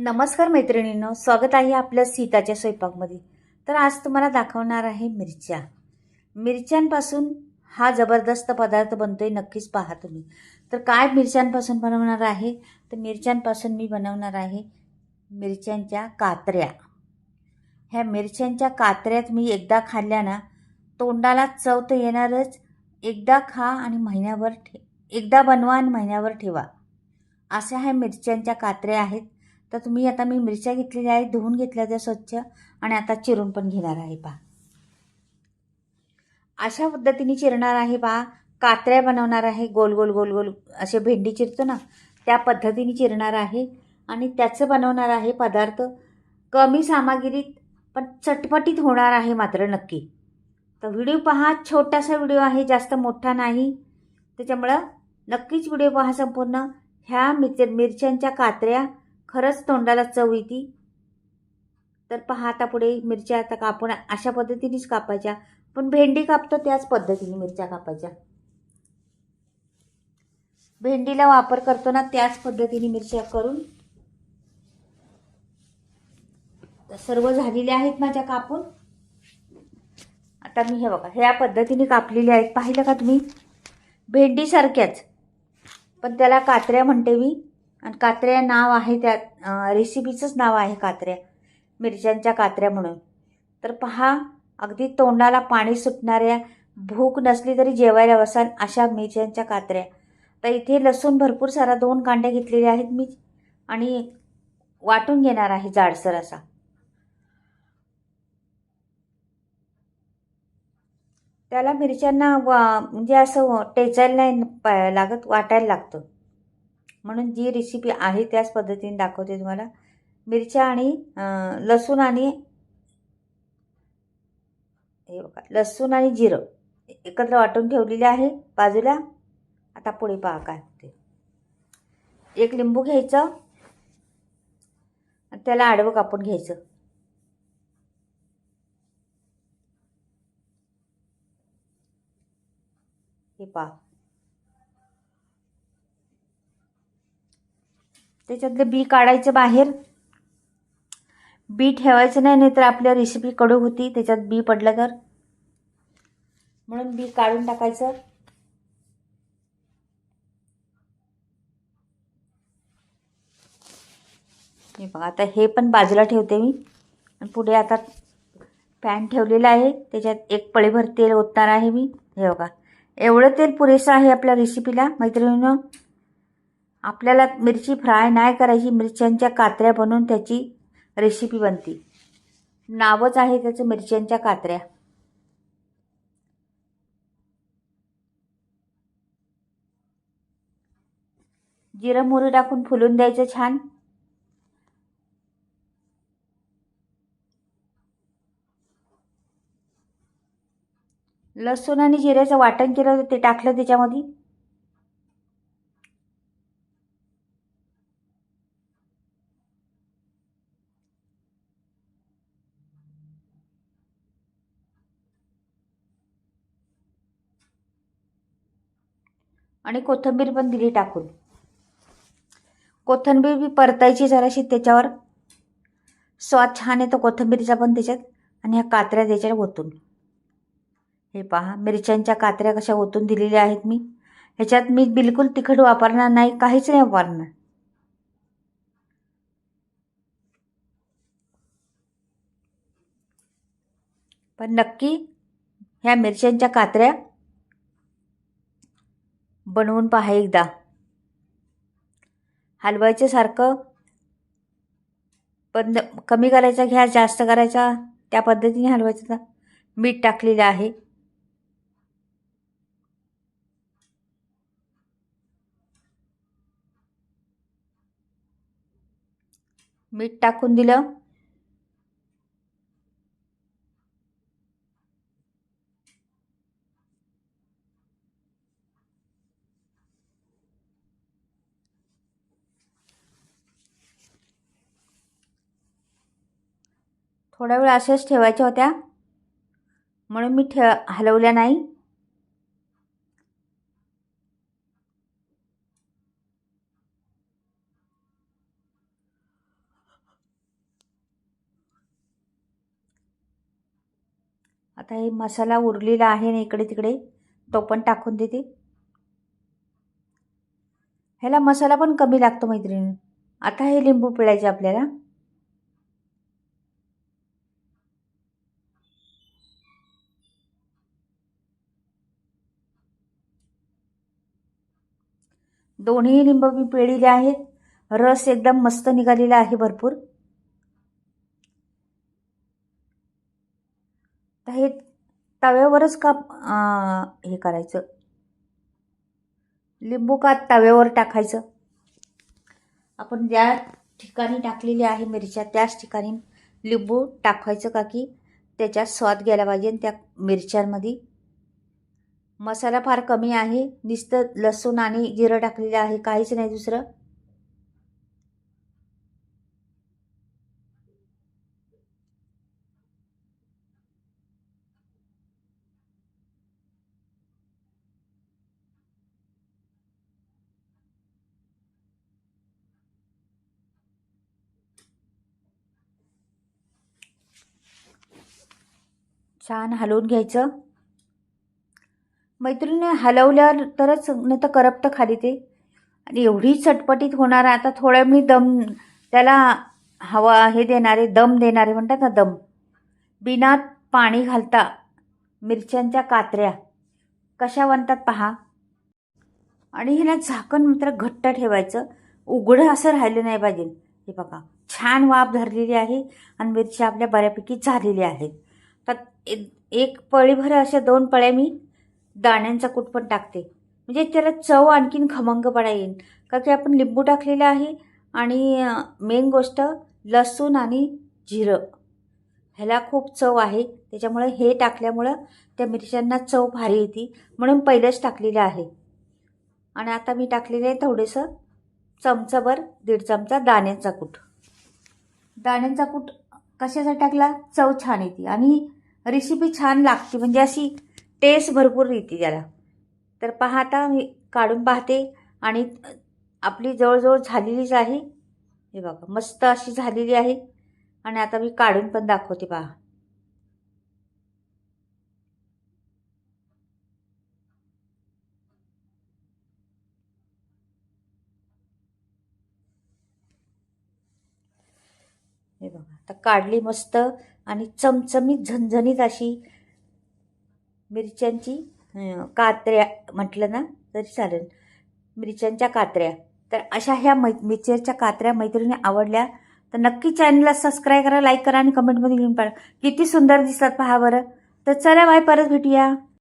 नमस्कार मैत्रिणींनो, स्वागत आहे आपल्या सीताच्या स्वयंपाकमध्ये। तर आज तुम्हाला दाखवणार आहे मिरच्या। मिरच्यांपासून हा जबरदस्त पदार्थ बनतोय, नक्कीच पहा तुम्ही। तर काय मिरच्यांपासून बनवणार आहे? तर मिरच्यांपासून मी बनवणार आहे मिरच्यांच्या कात्र्या। ह्या मिरच्यांच्या कात्र्या तुम्ही एकदा खाल्ल्या ना, तोंडाला चव तर येणारच। एकदा खा आणि महिन्याभर एकदा बनवा आणि महिन्याभर ठेवा। अशा ह्या मिरच्यांच्या कात्र्या आहेत। तर तुम्ही आता मी मिरच्या घेतलेल्या आहेत, धुवून घेतल्या त्या स्वच्छ, आणि आता चिरून पण घेणार आहे पहा। अशा पद्धतीने चिरणार आहे पहा। कात्र्या बनवणार आहे, गोल गोल गोल गोल असे भेंडी चिरतो ना, त्या पद्धतीने चिरणार आहे। आणि त्याचं बनवणार आहे पदार्थ कमी सामग्रीत पण चटपटीत होणार आहे मात्र नक्की। तर व्हिडिओ पहा, छोटासा व्हिडिओ आहे, जास्त मोठा नाही, त्याच्यामुळं नक्कीच व्हिडिओ पहा संपूर्ण। ह्या मिरच्यांच्या कात्र्या खरंच तोंडाला चव येते। तर पहा, आता पुढे मिरच्या आता कापून अशा पद्धतीनेच कापायच्या, पण भेंडी कापतो त्याच पद्धतीने मिरच्या कापायच्या। भेंडीला वापर करतो ना त्याच पद्धतीने मिरच्या करून। सर्व झालेले आहेत माझ्या कापून। आता मी हे बघा, ह्या पद्धतीने कापलेले आहेत, पाहिलं का तुम्ही? भेंडी सारख्याच, पण त्याला कात्र्या म्हणते मी। आणि कात्र्या नाव आहे, त्या रेसिपीचंच नाव आहे कात्र्या, मिरच्यांच्या कात्र्या म्हणून। तर पहा, अगदी तोंडाला पाणी सुटणाऱ्या, भूक नसली तरी जेवायला बसाल अशा मिरच्यांच्या कात्र्या। तर इथे लसूण भरपूर सारा 2 कांड्या घेतलेल्या आहेत मी, आणि वाटून घेणार आहे जाडसर असा। त्याला मिरच्यांना म्हणजे असं टेचायला नाही लागत, वाटायला लागतं, म्हणून जी रेसिपी आहे त्याच पद्धतीने दाखवते तुम्हाला। मिरच्या आणि लसूण आणि हे बघा, लसूण आणि जिरं एकत्र वाटून ठेवलेले आहे बाजूला। आता पुढे पहा काय होते। एक लिंबू घ्यायचं आणि त्याला आडवं कापून घ्यायचं। हे पहा, त्याच्यातलं बी काढायचं बाहेर। बी ठेवायचं नाही, नाहीतर आपल्या रेसिपी कडू होती त्याच्यात बी पडलं तर, म्हणून बी काढून टाकायचं। हे बघा, आता हे पण बाजूला ठेवते मी। आणि पुढे आता पॅन ठेवलेला आहे, त्याच्यात एक पळीभर तेल ओतणार आहे मी। हे बघा, एवढं तेल पुरेसं आहे आपल्या रेसिपीला मैत्रिणींनो। आपल्याला मिरची फ्राय नाही करायची, मिरच्यांच्या कात्र्या बनवून त्याची रेसिपी बनते। नावच आहे त्याचं मिरच्यांच्या कात्र्या। जिरं मोहरी टाकून फुलून द्यायचं छान। लसूण आणि जिऱ्याचं वाटण केलं होतं ते टाकलं त्याच्यामध्ये। आणि कोथिंबीर पण दिली टाकून। कोथिंबीर बी परतायची जराशी, त्याच्यावर स्वाद छान येतो कोथिंबीरीचा पण त्याच्यात। आणि ह्या कात्र्या त्याच्यात ओतून, हे पहा, मिरच्यांच्या कात्र्या कशा ओतून दिलेल्या आहेत मी। ह्याच्यात मी बिलकुल तिखट वापरणार नाही, काहीच नाही वापरणार। पण नक्की ह्या मिरच्यांच्या कात्र्या बनवून पहा एकदा। हलवायचं सारखं, पण कमी करायचा गॅस, जास्त करायचा, त्या पद्धतीने हलवायचं। मीठ टाकलेलं आहे। मीठ टाकून दिलं। थोडा वेळ अशाच ठेवायच्या होत्या, म्हणून मी हलवल्या नाही। आता हे मसाला उरलेला आहे ना इकडे तिकडे, तो पण टाकून देते. ह्याला मसाला पण कमी लागतो मैत्रिणी. आता हे लिंबू पिळायचे आपल्याला. दोन्ही लिंबू मी पिळलेले आहेत. रस एकदम मस्त निघालेला आहे भरपूर. तर हे तव्यावरच का हे करायचं, लिंबू का तव्यावर टाकायचं. आपण ज्या ठिकाणी टाकलेली आहे मिरच्या त्याच ठिकाणी लिंबू टाकायचं का की त्याच्यात स्वाद गेला पाहिजे त्या मिरच्यांमध्ये. मसाला फार कमी आहे, नुसतं लसूण आणि जिरं टाकलेलं आहे, काहीच नाही दुसरं. छान हलवून घ्यायचं मैत्रिणी. हलवल्यावर तरच नाही तर करपतं खाली ते. आणि एवढी चटपटीत होणार. आता थोड्या मी दम त्याला हवा हे देणारे, दम देणारे म्हणतात ना, दम बिना पाणी घालता मिरच्यांच्या कात्र्या कशा बनतात पहा. आणि हिला झाकण मात्र घट्ट ठेवायचं, उघडं असं राहिलं नाही पाहिजे. हे बघा छान वाफ धरलेली आहे आणि मिरच्या आपल्या बऱ्यापैकी झालेल्या आहेत. तर एक पळीभर अशा 2 पळ्या मी दाण्यांचा कूट पण टाकते, म्हणजे त्याला चव आणखीन खमंगपणा येईल. का की आपण लिंबू टाकलेलं आहे आणि मेन गोष्ट लसूण आणि जिरं, ह्याला खूप चव आहे. त्याच्यामुळे हे टाकल्यामुळं त्या मिरच्यांना चव भारी येते, म्हणून पहिलंच टाकलेलं आहे. आणि आता मी टाकलेलं आहे थोडंसं चमचाभर 1.5 चमचा दाण्यांचा कूट. दाण्यांचा कूट कशासाठी टाकला, चव छान येते आणि रेसिपी छान लागते, म्हणजे अशी टेस्ट भरपूर येते त्याला. तर पहा आता मी काढून पाहते आणि आपली जवळजवळ झालेलीच आहे. हे बघा मस्त अशी झालेली आहे. आणि आता मी काढून पण दाखवते पहा. हे बघा आता काढली मस्त आणि चमचमीत झणझणीत अशी मिरच्यांची कात्र्या म्हटलं ना तरी चालेल, मिरच्यांच्या कात्र्या. तर अशा ह्या मिरच्यांच्या कात्र्या मैत्रिणी आवडल्या तर नक्की चॅनलला सबस्क्राईब करा, लाईक करा आणि कमेंटमध्ये घेऊन पडा. किती सुंदर दिसतात पहा बरं. तर चला बाय, परत भेटूया.